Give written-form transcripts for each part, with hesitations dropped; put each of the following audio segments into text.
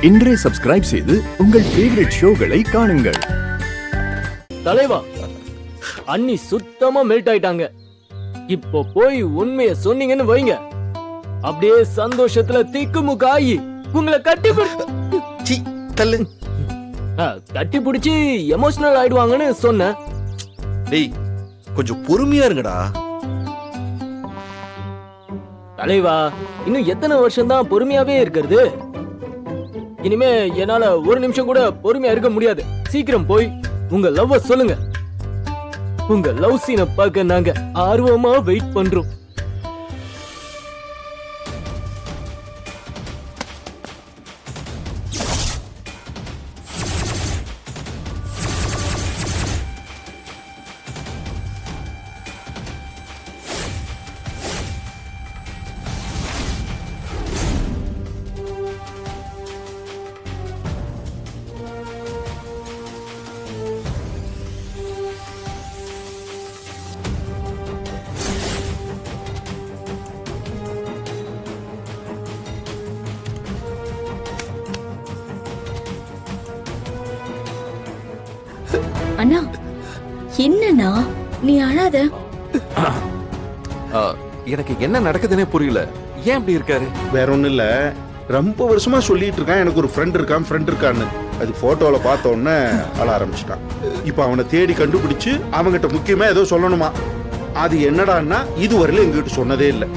இன்றே சப்ஸ்கிரைப் செய்து உங்கள் ஃபேவரட் ஷோகளை காணுங்கள். தலைவா, அண்ணி சுத்தமா மெல்ட் ஆயிட்டாங்க. இப்போ போய் உண்மைய சொன்னீங்கன்னு வைங்க, அப்படியே சந்தோஷத்துல திக்குமுக்கு ஆகி உங்களை கட்டி பிடிச்சி எமோஷனல் ஆயிடுவாங்கன்னு சொன்ன. டேய், கொஞ்சம் பொறுமையா இருங்கடா. தலைவா, இன்னும் எத்தனை வருஷம் தான் பொறுமையாவே இருக்கிறது? இனிமே என்னால ஒரு நிமிஷம் கூட பொறுமையா இருக்க முடியாது. சீக்கிரம் போய் உங்க லவ்வ சொல்லுங்க. உங்க லவ் சீனை பார்க்க நாங்க ஆர்வமா வெயிட் பண்றோம். அண்ணா, என்னண்ணா நீ அழாத. எனக்கு என்ன நடக்குதுன்னே புரியல. ஏன் இப்படி இருக்காரு? வேற ஒண்ணும் இல்ல, ரொம்ப வருஷமா சொல்லிட்டு இருக்கான் எனக்கு ஒரு ஃப்ரெண்ட் இருக்கான்னு. அது போட்டோல பார்த்த உடனே அழ ஆரம்பிச்சிட்டான். இப்ப அவனை தேடி கண்டுபிடிச்சு அவங்கிட்ட முக்கியமா ஏதோ சொல்லணுமா. அது என்னடான்னா இதுவரையில எங்ககிட்ட சொன்னதே இல்லை.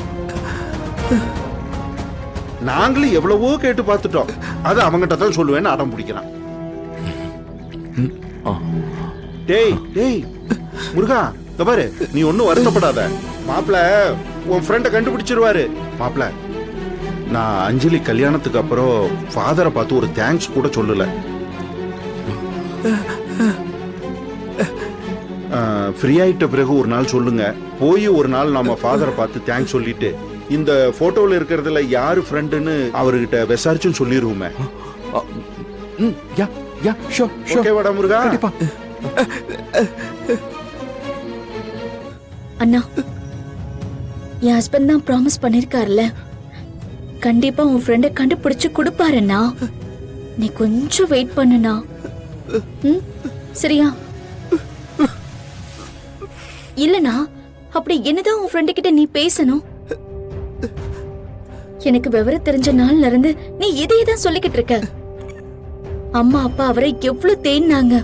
நாங்களும் எவ்வளவோ கேட்டு பார்த்துட்டோம். அது அவங்கிட்ட தான் சொல்லுவேன்னு அடம் பிடிக்கிறான். டேய் டேய் முருகா, இங்க பாரு, நீ ஒன்னும் வருத்தப்படாத. மாப்பிள உன் ஃப்ரெண்ட கண்டுபிடிச்சிருவாரு. மாப்பிள, நான் அஞ்சலி கல்யாணத்துக்கு அப்புறம் ஃபாதரை பார்த்து ஒரு தேங்க்ஸ் கூட சொல்லல. ஃப்ரீ ஆயிட்ட பிறகு ஒரு நாள் சொல்லுங்க. போய் ஒரு நாள் நாம ஃபாதரை பார்த்து தேங்க்ஸ் சொல்லிட்டு இந்த போட்டோல இருக்கிறதுல யாரு ஃப்ரெண்டுன்னு அவர்கிட்ட விசாரிச்சுன்னு சொல்லிடுவோமே. ஓகேவாடா முருகா? அண்ணா, என் ஹஸ்பண்ட் தான் ப்ராமிஸ் பண்ணிருக்காருல, கண்டிப்பா உன் ஃப்ரெண்ட கண்டுபிடிச்சு கொடுப்பாருண்ணா. நீ கொஞ்சம் வெயிட் பண்ணுண்ணா. சரியா? இல்லனா அப்படி என்னதான் உன் ஃப்ரெண்டு கிட்ட நீ பேசணும். எனக்கு விவரம் தெரிஞ்ச நாள்ல இருந்து நீ இதையதான் சொல்லிக்கிட்டு இருக்க. அம்மா அப்பா அவரை எவ்வளவு தேடினாங்க,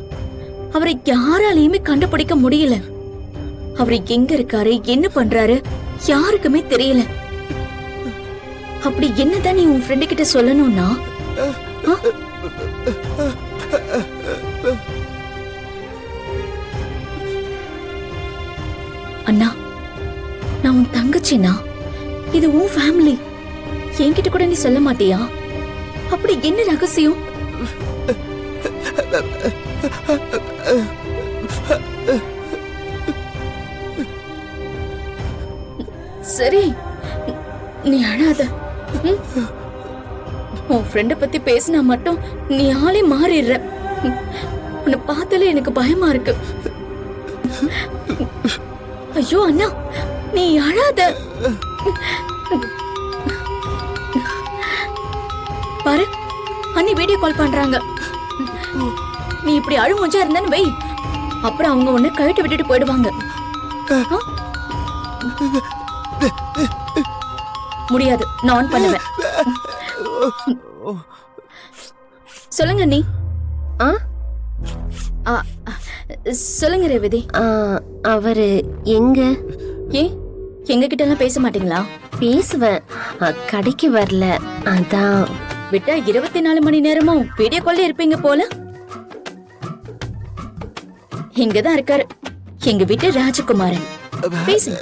அவரை யாராலையுமே கண்டுபிடிக்க முடியல. அவரை எங்க இருக்காரு, என்ன பண்றாரு யாருக்குமே தெரியல. அப்படி என்னதான் நீ உன் ஃப்ரெண்டு கிட்ட சொல்லணும்னா? அண்ணா, நான் உன் தங்கச்சினா, இது உன் ஃபேமிலி. என்கிட்ட கூட நீ சொல்ல மாட்டியா? அப்படி என்ன ரகசியம்? சரி, நீ அழாத. உன் ஃப்ரெண்ட பத்தி பேசினா மட்டும் நீ ஆளே மாறிடுற. உன்னை பார்த்தாலே எனக்கு பயமா இருக்கு. ஐயோ அண்ணா, நீ அழாத. பாரு, அண்ணி வீடியோ கால் பண்றாங்க. நீ இப்படி அழுமுஞ்சா இருந்தேன்னு வை, அப்புறம் அவங்க உன்னை கழட்டி விட்டுட்டு போயிடுவாங்க. முடியாது, நான் ஆன் பண்ணுவேன். சொல்லுங்க நீ. சொல்லுங்க ரேவதி. அவரு எங்க? எங்க கிட்ட எல்லாம் பேச மாட்டீங்களா? பேசுவேன், கடைக்கு வரல. அதான் விட்டா 24 மணி நேரமும் வீடியோ கால்ல இருப்பீங்க போல. இங்கதான் இருக்காரு எங்க வீட்டு ராஜகுமாரன். பேசுங்க.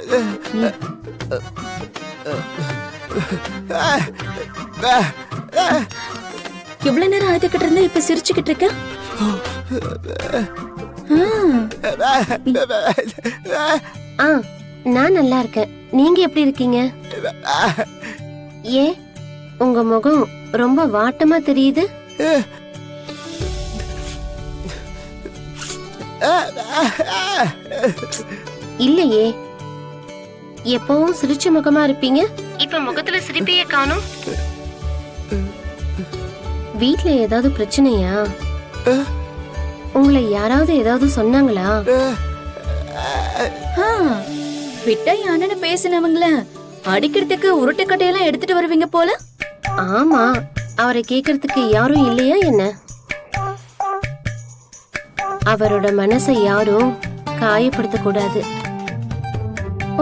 இவ்வளவு நேரம் அழுதுகிட்டு இருந்த இப்ப சிரிச்சுக்கிட்டு இருக்க. நான் நல்லா இருக்கேன். நீங்க எப்படி இருக்கீங்க? ஏன் உங்க முகம் ரொம்ப வாட்டமா தெரியுது? இல்லையே, எப்பவும் சிரிச்ச முகமா இருப்பீங்க. இப்ப முகத்துல சிரிப்பையே காணோம். வீட்ல ஏதாவது பிரச்சனையா? உங்களை யாராவது ஏதாவது சொன்னாங்களா? ஆ, விட்டா யானன்னு பேசினவங்கள அடிக்கிறதுக்கு உருட்டுக்கட்டையெல்லாம் எடுத்துட்டு வருவீங்க போல. ஆமா, அவரை கேக்குறதுக்கு யாரும் இல்லையா என்ன? அவரோட மனசை யாரும் காயப்படுத்த கூடாது.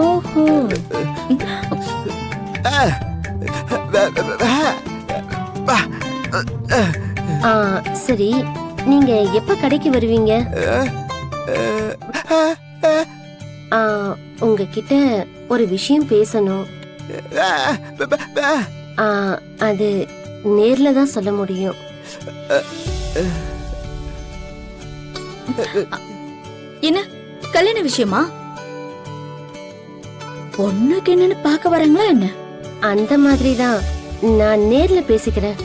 ஓஹோ, சரி, நீங்க எப்ப கடைக்கு வருவீங்க? உங்ககிட்ட ஒரு விஷயம் பேசணும். அது நேர்ல தான் சொல்ல முடியும். என்ன கல்யாண விஷயமா? பொண்ணுக்கு என்னன்னு பாக்க வராங்களா என்ன? அந்த மாதிரி தான், நான் நேர்ல பேசிக்கிறேன்.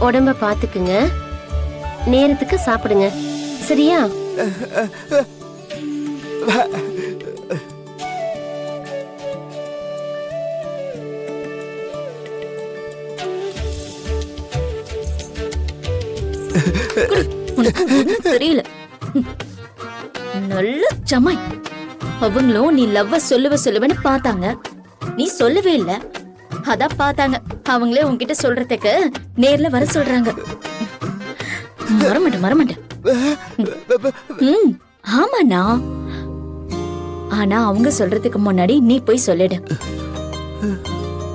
உடம்ப பாத்துக்குங்க, நேரத்துக்கு சாப்பிடுங்க, சரியா? உனக்கு ஒண்ணும் தெரியல. நல்ல சமாய். அவங்களும் நீ லவ்வ சொல்லுவேன்னு பார்த்தாங்க, நீ சொல்லவே இல்ல. அதான் பார்த்தாங்க, அவங்களே உன்கிட்ட சொல்றதுக்கு நேர்ல வர சொல்றாங்க. மறமாட்டேன். ஆமாண்ணா, ஆனா அவங்க சொல்றதுக்கு முன்னாடி நீ போய் சொல்லிடு.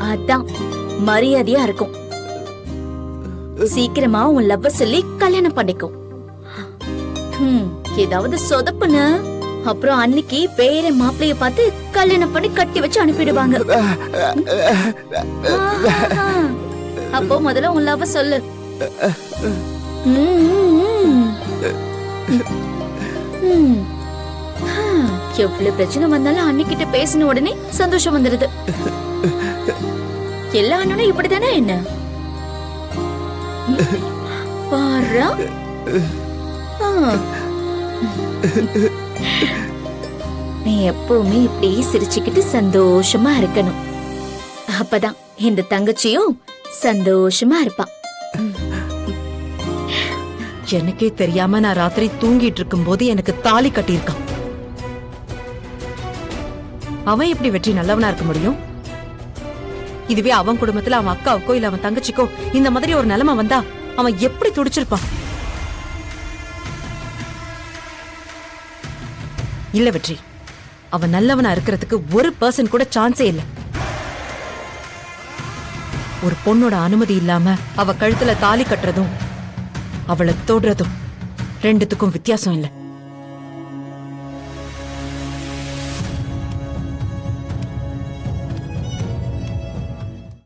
அதான் மரியாதையா இருக்கும். சீக்கிரமா உன் லவ்வ சொல்லி கல்யாணம் பண்ணிக்கும். ஏதாவது சொதப்புன அப்புறம் அன்னைக்கு பேர மாப்பிளைய பார்த்து கல்யாணம் பண்ணி கட்டி வச்சு அனுப்பிடுவாங்க. அப்போ முதல்ல உன் லவ்வ சொல்லு. எவ்வளவு பிரச்சனை வந்தாலும் அன்னைக்கிட்ட பேசின உடனே சந்தோஷம் வந்துடுது. எல்லா அண்ணனும் இப்படித்தானே என்ன? பாரா, நீ எப்பவுமே இப்படி சிரிச்சுக்கிட்டு சந்தோஷமா இருக்கணும். அப்பதான் இந்த தங்கச்சியும் சந்தோஷமா இருப்பா. எனக்கே தெரியாம நான் ராத்திரி தூங்கிட்டு இருக்கும் போது எனக்கு தாலி கட்டியிருக்கான். அவன் எப்படி வெற்றி நல்லவனா இருக்க முடியும்? இதுவே அவன் குடும்பத்துல அவன் அக்காவுக்கோ இல்ல அவன் தங்கச்சிக்கோ இந்த மாதிரி ஒரு நிலைமை வந்தா அவன் எப்படி துடிச்சிருப்பான்? இல்ல வெற்றி, அவன் நல்லவனா இருக்கிறதுக்கு 1% கூட சான்ஸே இல்ல. ஒரு பொண்ணோட அனுமதி இல்லாம அவ கழுத்துல தாலி கட்டுறதும் அவளை தொடுறதும் ரெண்டுத்துக்கும் வித்தியாசம் இல்ல.